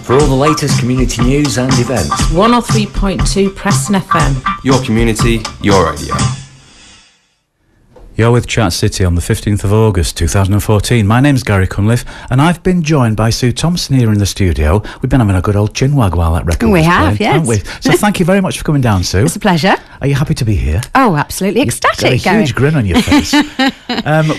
For all the latest community news and events. 103.2 Preston FM. Your community, your radio. You're with Chat City on the 15th of August 2014. My name's Gary Cunliffe and I've been joined by Sue Thompson here in the studio. We've been having a good old chinwag while that record was playing, yes. haven't we? So thank you very much for coming down, Sue. It's a pleasure. Are you happy to be here? Oh, absolutely ecstatic, You've got a huge grin on your face.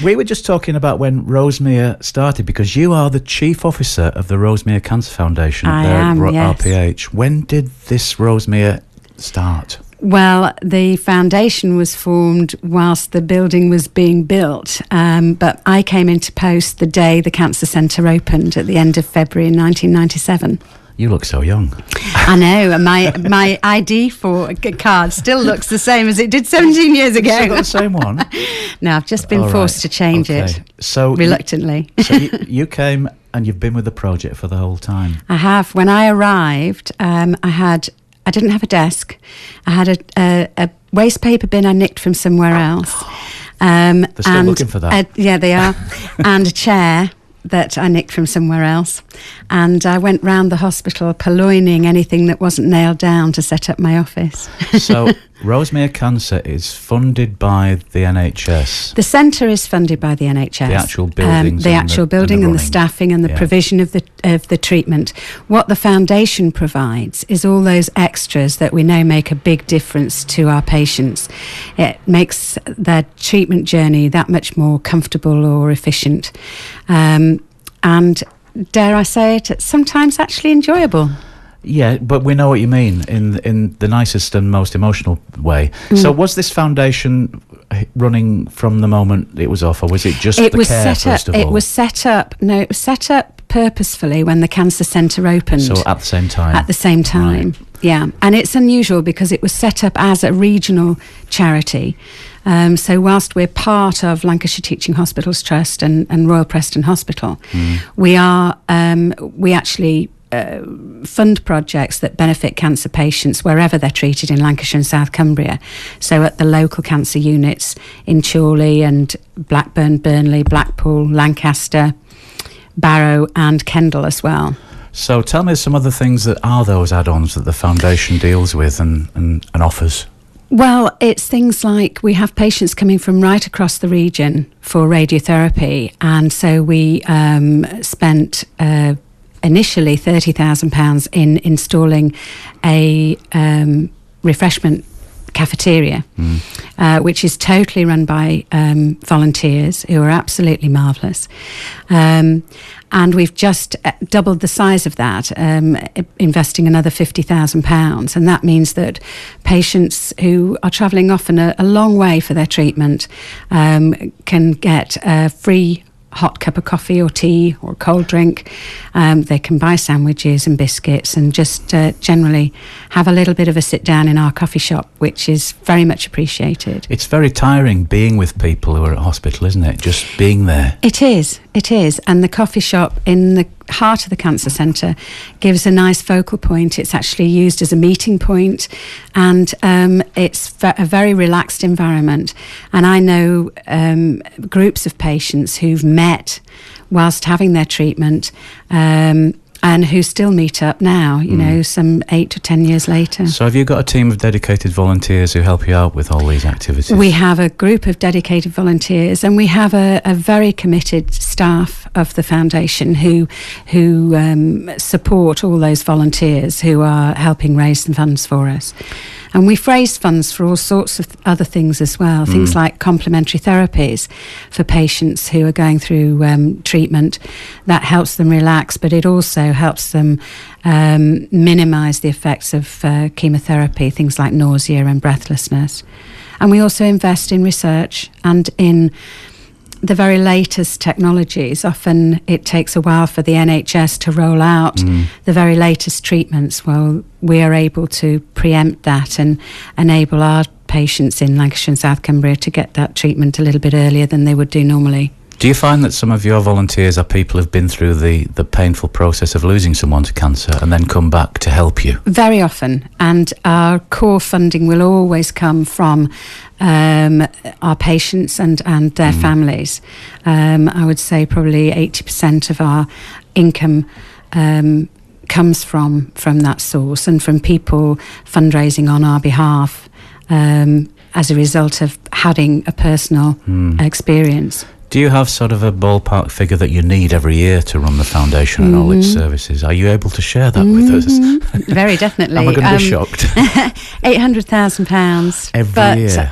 We were just talking about when Rosemere started, because you are the Chief Officer of the Rosemere Cancer Foundation. I am, yes. RPH. When did this Rosemere start? Well, the foundation was formed whilst the building was being built, but I came into post the day the cancer centre opened at the end of February 1997. You look so young. I know, and my ID card still looks the same as it did 17 years ago. You've still got the same one? No, I've just been forced to change it, so reluctantly. So you came and you've been with the project for the whole time? I have. When I arrived, I didn't have a desk. I had a waste paper bin I nicked from somewhere else. They're still looking for that. Yeah, they are. And a chair that I nicked from somewhere else. And I went round the hospital purloining anything that wasn't nailed down to set up my office. So Rosemere Cancer is funded by the NHS? The centre is funded by the NHS. The actual buildings? The actual building and the staffing and the provision of the treatment. What the foundation provides is all those extras that we know make a big difference to our patients. It makes their treatment journey that much more comfortable or efficient. And dare I say it, it's sometimes actually enjoyable. Yeah, but we know what you mean in the nicest and most emotional way. So was this foundation running from the moment it was off, or was it just the care first of all? It was set up purposefully when the cancer centre opened. So at the same time? At the same time, right. Yeah. And it's unusual because it was set up as a regional charity. So whilst we're part of Lancashire Teaching Hospitals Trust and Royal Preston Hospital, we actually fund projects that benefit cancer patients wherever they're treated in Lancashire and South Cumbria. So at the local cancer units in Chorley and Blackburn, Burnley, Blackpool, Lancaster, Barrow and Kendal as well. So tell me some of the things that are those add-ons that the foundation deals with and offers. Well, it's things like we have patients coming from right across the region for radiotherapy, and so we spent initially £30,000 in installing a refreshment cafeteria, which is totally run by volunteers who are absolutely marvellous. And we've just doubled the size of that, investing another £50,000. And that means that patients who are travelling often a long way for their treatment can get a free hot cup of coffee or tea or cold drink. They can buy sandwiches and biscuits and just generally have a little bit of a sit down in our coffee shop, which is very much appreciated. It's very tiring being with people who are at hospital, isn't it? Just being there. It is. And the coffee shop in the heart of the cancer centre gives a nice focal point. It's actually used as a meeting point, and it's a very relaxed environment. And I know groups of patients who've met whilst having their treatment and who still meet up now, you know, some 8 to 10 years later. So have you got a team of dedicated volunteers who help you out with all these activities? We have a group of dedicated volunteers, and we have a very committed staff of the foundation who support all those volunteers who are helping raise some funds for us. And we've raised funds for all sorts of other things as well, things like complementary therapies for patients who are going through treatment. That helps them relax, but it also helps them minimise the effects of chemotherapy, things like nausea and breathlessness. And we also invest in research and in the very latest technologies. Often it takes a while for the NHS to roll out the very latest treatments. Well, we are able to preempt that and enable our patients in Lancashire and South Cumbria to get that treatment a little bit earlier than they would do normally. Do you find that some of your volunteers are people who've been through the painful process of losing someone to cancer and then come back to help you? Very often, and our core funding will always come from our patients and their families. I would say probably 80% of our income comes from that source and from people fundraising on our behalf as a result of having a personal experience. Do you have sort of a ballpark figure that you need every year to run the foundation and all its services? Are you able to share that with us? Very definitely. Am I going to be shocked? £800,000 every year.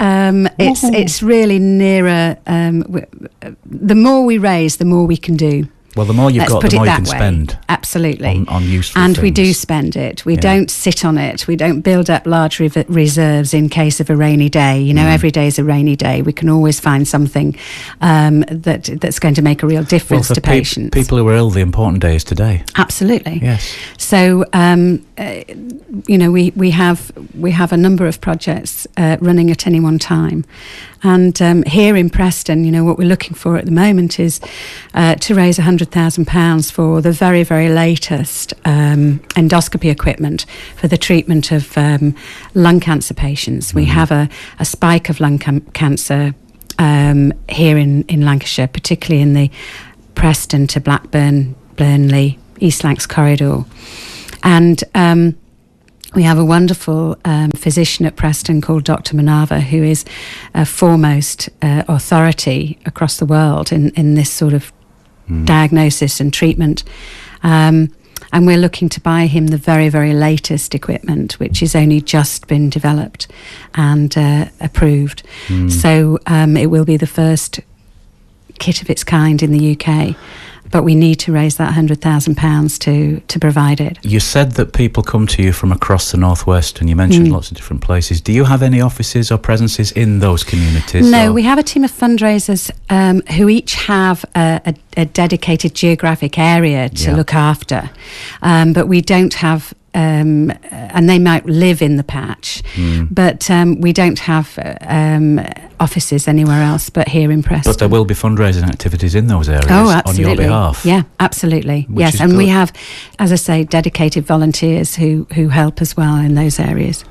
It's really nearer. The more we raise, the more we can do. Well, the more you've got, the more you can spend. Absolutely. On useful and things. we do spend it. We don't sit on it. We don't build up large reserves in case of a rainy day. You know, every day is a rainy day. We can always find something that's going to make a real difference to patients. People who are ill, the important day is today. Absolutely. Yes. So, you know, we have a number of projects running at any one time. And here in Preston, you know, what we're looking for at the moment is to raise £100,000 for the very, very latest endoscopy equipment for the treatment of lung cancer patients. We have a spike of lung cancer here in Lancashire, particularly in the Preston to Blackburn, Burnley, East Lancs corridor. And we have a wonderful physician at Preston called Dr. Manava, who is a foremost authority across the world in this sort of diagnosis and treatment. And we're looking to buy him the very, very latest equipment, which has only just been developed and approved. So it will be the first kit of its kind in the UK. But we need to raise that £100,000 to provide it. You said that people come to you from across the northwest, and you mentioned lots of different places. Do you have any offices or presences in those communities? No, we have a team of fundraisers who each have a dedicated geographic area to look after, but we don't have. And they might live in the patch, but we don't have offices anywhere else but here in Preston. But there will be fundraising activities in those areas on your behalf. Yeah, absolutely. Yes, and we have, as I say, dedicated volunteers who help as well in those areas.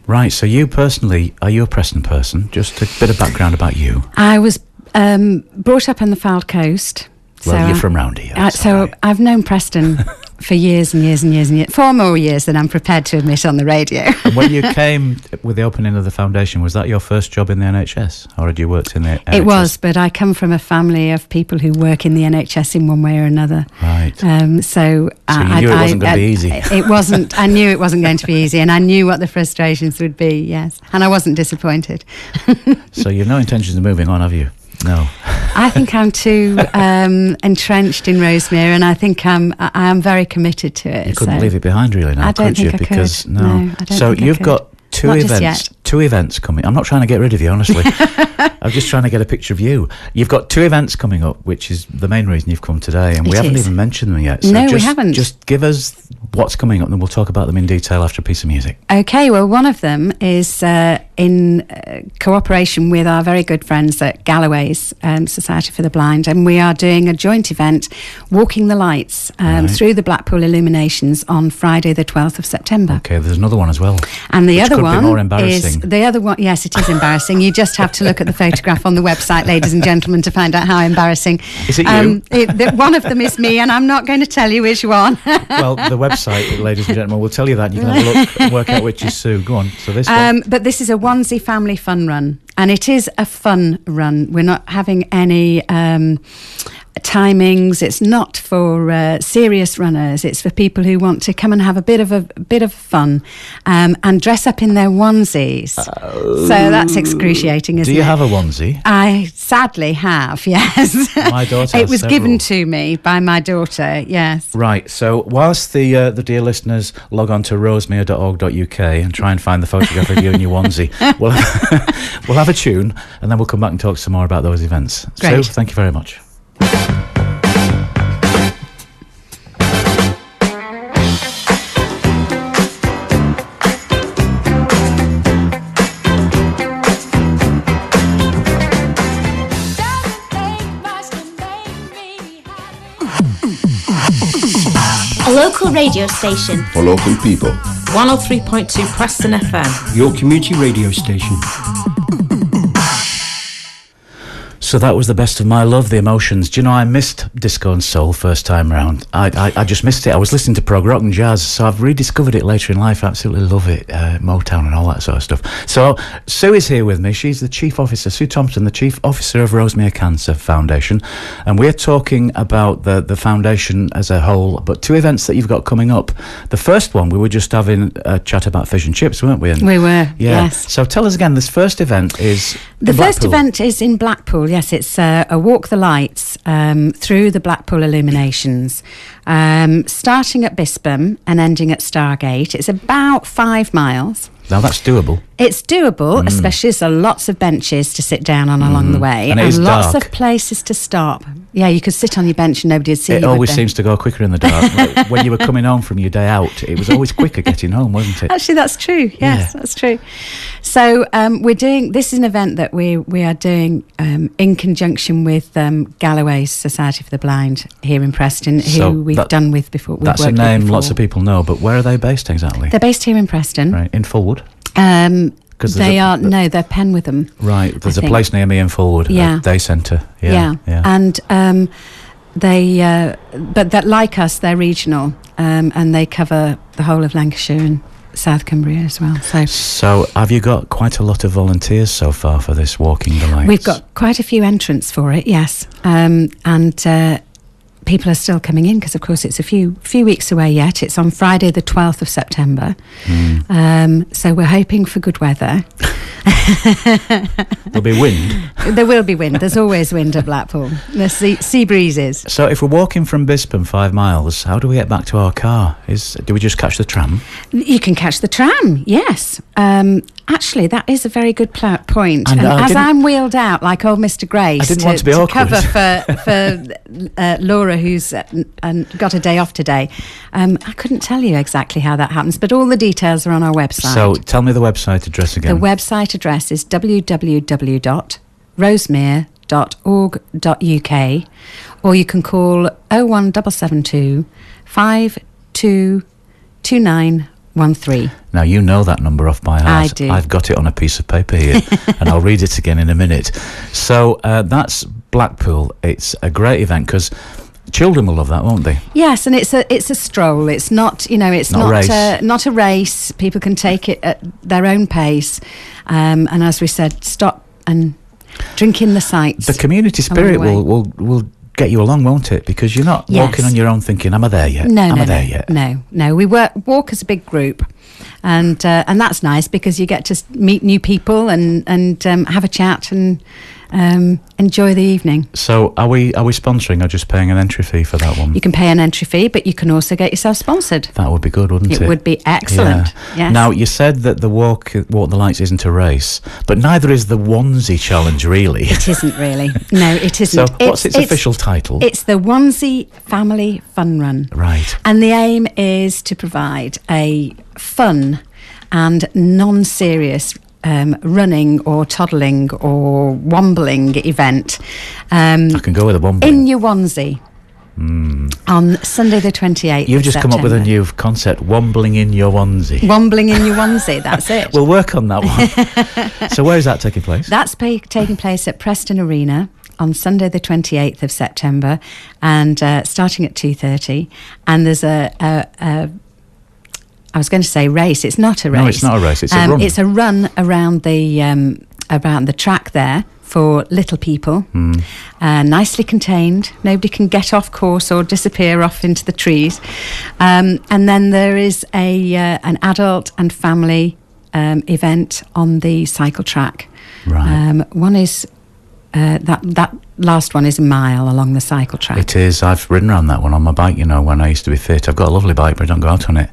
Right, so you personally, are you a Preston person? Just a bit of background about you. I was brought up on the Fylde Coast. Well, so you're from round here. So I've known Preston for years and years and years and years, 4 more years than I'm prepared to admit on the radio. And when you came with the opening of the foundation, was that your first job in the NHS, or had you worked in the NHS? It was, but I come from a family of people who work in the NHS in one way or another. Right. So you knew it wasn't going to be easy. It wasn't. I knew it wasn't going to be easy, and I knew what the frustrations would be. Yes, and I wasn't disappointed. So you've no intentions of moving on, have you? No. I think I'm too entrenched in Rosemere, and I think I am very committed to it. You couldn't leave it behind, really, now, could you? Because no, I don't. So you've got two events coming. I'm not trying to get rid of you, honestly. I'm just trying to get a picture of you. You've got 2 events coming up, which is the main reason you've come today, and we haven't even mentioned them yet. So no, we haven't. Just give us what's coming up, and we'll talk about them in detail after a piece of music. Okay, well, one of them is in cooperation with our very good friends at Galloway's Society for the Blind, and we are doing a joint event, Walking the Lights, through the Blackpool Illuminations on Friday the 12th of September. Okay, there's another one as well. And the other one more embarrassing. Is the other one. Yes, it is embarrassing. You just have to look at the photograph on the website, ladies and gentlemen, to find out how embarrassing. Is it you? One of them is me, and I'm not going to tell you which one. Well, the website, ladies and gentlemen, will tell you that. You can have a look and work out which is Sue. Go on. So this one. But this is a onesie family fun run, and it is a fun run. We're not having any timings. It's not for serious runners. It's for people who want to come and have a bit of fun and dress up in their onesies. So that's excruciating, isn't it? Do you have a onesie? I sadly have, yes. My daughter has. It was given to me by my daughter, yes. Right, so whilst the dear listeners log on to rosemere.org.uk and try and find the photograph of you in your onesie, we'll have a tune, and then we'll come back and talk some more about those events. Great. So, thank you very much. A local radio station for local people. 103.2 Preston FM. Your community radio station. So that was the best of my love, the emotions. Do you know, I missed disco and soul first time round. I just missed it. I was listening to prog rock and jazz, so I've rediscovered it later in life. I absolutely love it. Motown and all that sort of stuff. So Sue is here with me. She's the Chief Officer, Sue Thompson, the Chief Officer of Rosemere Cancer Foundation. And we're talking about the foundation as a whole, but two events that you've got coming up. The first one, we were just having a chat about fish and chips, weren't we? We were, yes. So tell us again, this first event is The first event is in Blackpool. Yes, it's a Walk the Lights through the Blackpool illuminations, starting at Bispham and ending at Stargate. It's about 5 miles. Now that's doable. It's doable, especially as there are lots of benches to sit down on along the way, and lots of places to stop. Yeah, you could sit on your bench and nobody would see you. It always seems to go quicker in the dark. Like when you were coming home from your day out, it was always quicker getting home, wasn't it? Actually, that's true. Yes, that's true. So this is an event that we are doing in conjunction with Galloway's Society for the Blind here in Preston, who we've done with before. That's a name lots of people know, but where are they based exactly? They're based here in Preston. Right, in Fulwood? They're Penwitham. Right, there's a place near me in Fulwood, a day centre. Yeah. And but that, like us, they're regional, and they cover the whole of Lancashire and South Cumbria as well. So have you got quite a lot of volunteers so far for this Walking the Lights? We've got quite a few entrants for it, yes, and people are still coming in because, of course, it's a few weeks away yet. It's on Friday the 12th of September. So we're hoping for good weather. There'll be wind. There will be wind. There's always wind at Blackpool. There's sea breezes. So if we're walking from Bispham 5 miles, how do we get back to our car? Do we just catch the tram? You can catch the tram, yes. Actually, that is a very good point. And as I'm wheeled out like old Mr. Grace to cover for Laura, who's got a day off today, I couldn't tell you exactly how that happens, but all the details are on our website. So tell me the website address again. The website address is www.rosemere.org.uk, or you can call 01772 522913. Now, you know that number off by heart. I do. I've got it on a piece of paper here, and I'll read it again in a minute. So that's Blackpool. It's a great event because children will love that, won't they? Yes, and it's a stroll. It's not, not a race. People can take it at their own pace, and as we said, stop and drink in the sights. The community spirit will get you along, won't it? Because you're not walking on your own thinking, am I there yet? No. We walk as a big group, and that's nice because you get to meet new people and have a chat and enjoy the evening. So are we sponsoring or just paying an entry fee for that one? You can pay an entry fee, but you can also get yourself sponsored. That would be good, wouldn't it? It would be excellent. Yeah. Yes. Now, you said that the Walk the Lights isn't a race, but neither is the Onesie Challenge, really. It isn't really. No, it isn't. So what's its official title? It's the Onesie Family Fun Run. Right. And the aim is to provide a fun and non-serious running or toddling or wombling event. I can go with a wombling. In your onesie. On Sunday the 28th. You've just come up with a new concept, wombling in your onesie. Wombling in your onesie, that's it. We'll work on that one. So where is that taking place? That's taking place at Preston Arena on Sunday the 28th of September, and starting at 2:30. And there's I was going to say race. It's not a race. No, it's not a race. It's a run. It's a run around the track there for little people, nicely contained. Nobody can get off course or disappear off into the trees. And then there is an adult and family event on the cycle track. Right. One is that last one is a mile along the cycle track. It is. I've ridden around that one on my bike, when I used to be fit. I've got a lovely bike, but I don't go out on it.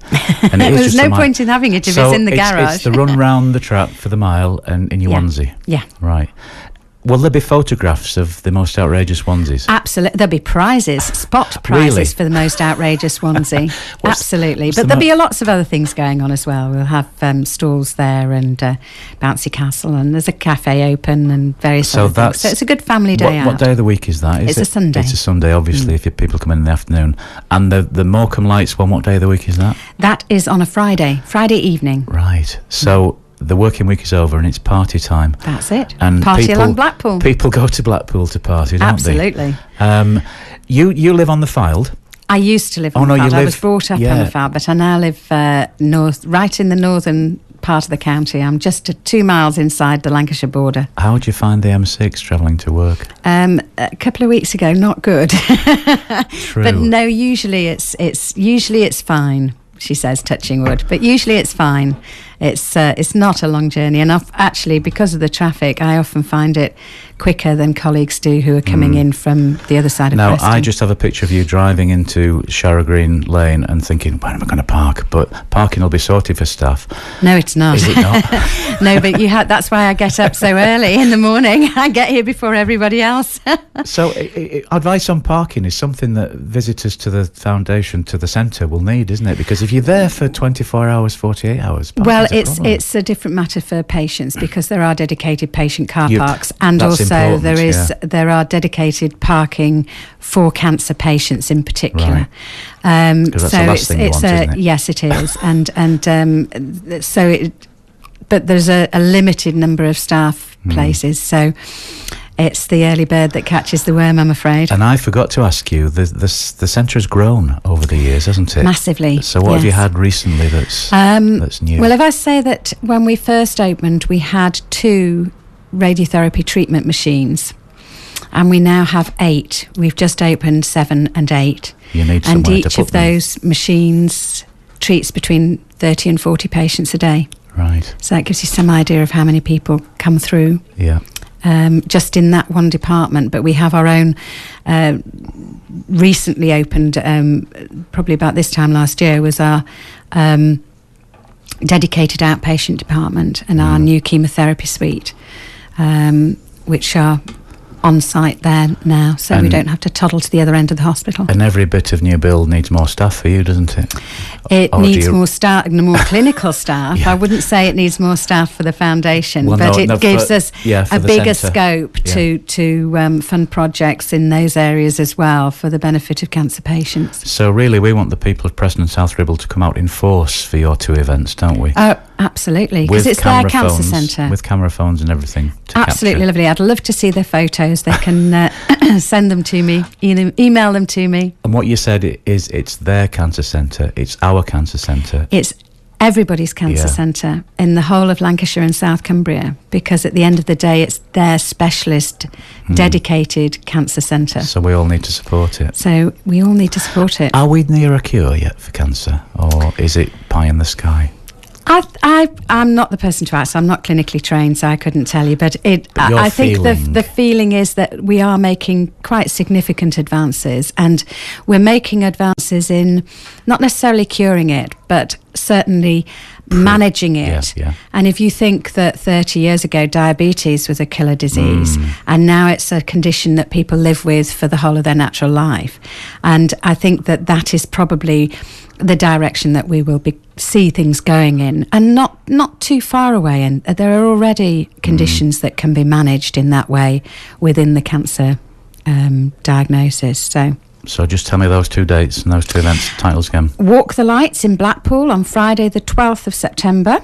And it There's no point in having it if it's in the garage. It's the run round the track for the mile and in your onesie. Yeah. Right. Will there be photographs of the most outrageous onesies? Absolutely. There'll be prizes, spot prizes for the most outrageous onesie. Absolutely. But there'll be lots of other things going on as well. We'll have stalls there and bouncy castle, and there's a cafe open and various other things. So it's a good family day out. What day of the week is that? It's a Sunday. It's a Sunday, obviously, if people come in the afternoon. And the Morecambe Lights one, what day of the week is that? That is on a Friday evening. Right. So the working week is over and it's party time. That's it. And party along Blackpool. People go to Blackpool to party, don't Absolutely. they? You live on the Fylde. I used to live on the Fylde. I was brought up on the Fylde, but I now live right in the northern part of the county. I'm just 2 miles inside the Lancashire border. How would you find the M6 travelling to work? A couple of weeks ago, not good. True. But no, usually it's fine. She says, touching wood, but usually it's fine. It's not a long journey, and actually, because of the traffic, I often find it quicker than colleagues do who are coming in from the other side of Preston. Now, I just have a picture of you driving into Shara Green Lane and thinking, where am I going to park? But parking will be sorted for staff. No, it's not. Is it not? No, but that's why I get up so early in the morning. I get here before everybody else. So, advice on parking is something that visitors to the foundation, to the centre, will need, isn't it? Because if you're there for 24 hours, 48 hours, well, it's a different matter for patients, because there are dedicated patient car parks, and also there are dedicated parking for cancer patients in particular. Right. Because that's the last thing you want, isn't it? Yes, it is, but there's a limited number of staff places, so it's the early bird that catches the worm, I'm afraid. And I forgot to ask you, the centre has grown over the years, hasn't it? Massively. So what have you had recently that's new? Well, if I say that when we first opened, we had 2 radiotherapy treatment machines, and we now have 8. We've just opened 7 and 8. You need somewhere and to each put of those machines treats between 30 and 40 patients a day. Right. So that gives you some idea of how many people come through. Yeah. Just in that one department, but we have our own recently opened, probably about this time last year, was our dedicated outpatient department and our new chemotherapy suite, which are on site there now, so we don't have to toddle to the other end of the hospital. And every bit of new build needs more staff for you, doesn't it? It needs more staff, more clinical staff. Yeah. I wouldn't say it needs more staff for the foundation, Well, but no, it gives us a bigger centre. scope to fund projects in those areas as well for the benefit of cancer patients. So really, we want the people of Preston and South Ribble to come out in force for your 2 events, don't we? Oh, absolutely, because it's their cancer centre. With camera phones and everything to Absolutely capture. lovely. I'd love to see their photos. They can send them to me, email them to me. And what you said is it's their cancer centre, it's our cancer centre. It's everybody's cancer centre in the whole of Lancashire and South Cumbria, because at the end of the day, it's their specialist, dedicated cancer centre. So we all need to support it. Are we near a cure yet for cancer, or is it pie in the sky? I'm not the person to ask. I'm not clinically trained, so I couldn't tell you. But I think the feeling is that we are making quite significant advances, and we're making advances in not necessarily curing it, but certainly managing it. Yeah. And if you think that 30 years ago diabetes was a killer disease, and now it's a condition that people live with for the whole of their natural life, and I think that is probably the direction that we will see things going in, and not too far away. And there are already conditions that can be managed in that way within the cancer diagnosis. So just tell me those 2 dates and those 2 events titles again. Walk the Lights in Blackpool on Friday the 12th of September,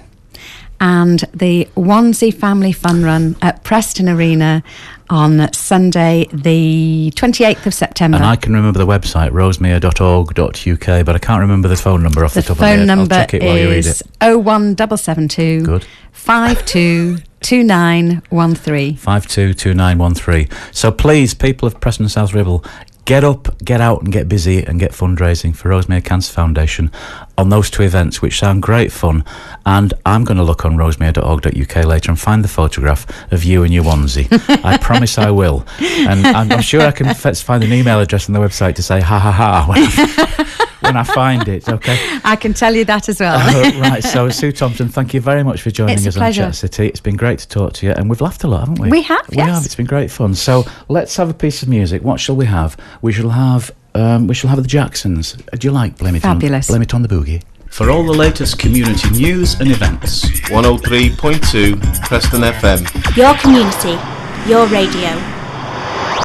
and the Onesie Family Fun Run at Preston Arena on Sunday the 28th of September. And I can remember the website, rosemere.org.uk, but I can't remember the phone number off the top of my head. The phone number I'll check it while you read is it. 01772 Good. 522913. 522913. So please, people of Preston and South Ribble, get up, get out and get busy and get fundraising for Rosemere Cancer Foundation on those 2 events, which sound great fun. And I'm going to look on rosemere.org.uk later and find the photograph of you and your onesie. I promise I will. And I'm sure I can find an email address on the website to say ha ha ha when I find it, okay? I can tell you that as well. Right, so Sue Thompson, thank you very much for joining us on Chat City. It's been great to talk to you, and we've laughed a lot, haven't we? We have, yes. We have, it's been great fun. So let's have a piece of music. What shall we have? We shall have the Jacksons. Do you like Blame It on the Boogie? For all the latest community news and events, 103.2 Preston FM. Your community, your radio.